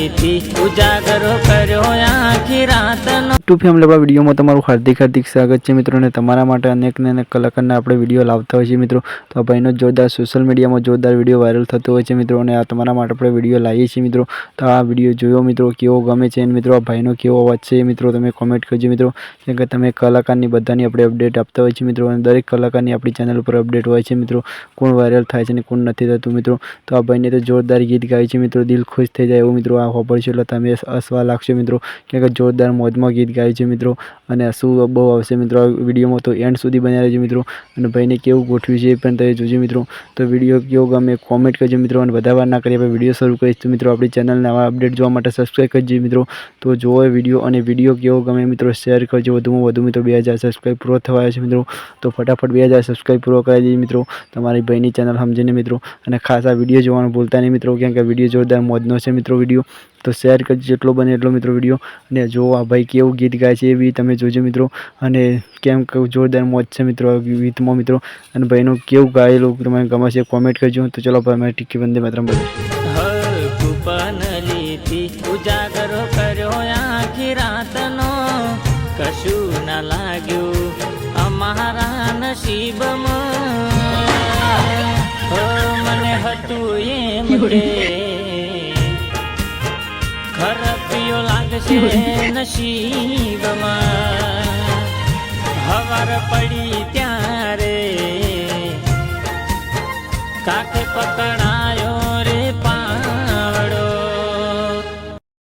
લીધી ઉજાગરો કર્યો આખી રાતનો। યુટ્યુબ ફેમિલી આપણા વિડીયોમાં તમારું હાર્દિક સ્વાગત છે મિત્રો। અને તમારા માટે અનેક ને અનેક કલાકારના આપણે વિડીયો લાવતા હોય છે મિત્રો। તો આ ભાઈનો જોરદાર સોશિયલ મીડિયામાં જોરદાર વિડીયો વાયરલ થતો હોય છે મિત્રો। અને આ તમારા માટે આપણે વિડીયો લાવીએ છીએ મિત્રો। તો આ વિડીયો જોયો મિત્રો, કેવો ગમે છે મિત્રો, આ ભાઈનો કેવો અવાજ છે મિત્રો, તમે કોમેન્ટ કરજો મિત્રો। કેમ કે તમે કલાકારની બધાની આપણે અપડેટ આપતા હોય છે મિત્રો। અને દરેક કલાકારની આપણી ચેનલ ઉપર અપડેટ હોય છે મિત્રો, કોણ વાયરલ થાય છે અને કોણ નથી થતું મિત્રો। તો આ ભાઈને તો જોરદાર ગીત ગાય છે મિત્રો, દિલ ખુશ થઈ જાય એવું મિત્રો। આ ખબર છે એટલે તમે હસવા લાગશો મિત્રો, કેમ કે જોરદાર મોજમાં ગીત ગાય છે મિત્રો। અને શું બહુ આવશે મિત્રો આ વિડીયોમાં, તો એન્ડ સુધી બન્યા રહેજો મિત્રો। અને ભાઈને કેવું ગોઠવ્યું છે એ પણ તમે જોજો મિત્રો। તો વિડીયો કેવો ગમે કોમેન્ટ કરજો મિત્રો। અને બધા વાર ના કરીએ આપણે વિડીયો શરૂ કરીશું તો મિત્રો આપણી ચેનલને આવા અપડેટ જોવા માટે સબસ્ક્રાઈબ કરજો મિત્રો। તો જોવો વિડીયો, અને વિડીયો કેવો ગમે મિત્રો શેર કરજો વધુમાં વધુ મિત્રો। 2000 સબસ્ક્રાઈબ પૂરો થવા આવ્યો છે મિત્રો, તો ફટાફટ 2000 સબસ્ક્રાઈબ પૂરો કરાવી દીધી મિત્રો તમારી ભાઈની ચેનલ સમજીને મિત્રો। અને ખાસ આ વિડીયો જોવાનું ભૂલતા નહીં મિત્રો, કેમ કે વિડીયો જોરદાર મોજનો છે મિત્રો વિડીયો। તો શેર કરજો જેટલો બને એટલો મિત્રો વિડીયો। અને જો આ ભાઈ કેવું ગીત ગાય છે એ બી તમે જોજો મિત્રો। અને કેમ કે જોરદાર મોજ છે મિત્રો આ ગીતમાં મિત્રો। અને ભાઈનું કેવું ગાયેલું તમને ગમે છે કોમેન્ટ કરજો। તો ચલો ભાઈ મેં ટીકી વંદે માતરમ બોલો। કૂપન લીધી ઉજાગરો કર્યો આખી રાતનો, કશું ના લાગ્યું અમારા નસીબમાં। મને હતું એમ કે ખરપિયો લાગશે નસીબમાં, હવાર પડી ત્યારે કાકે પકડા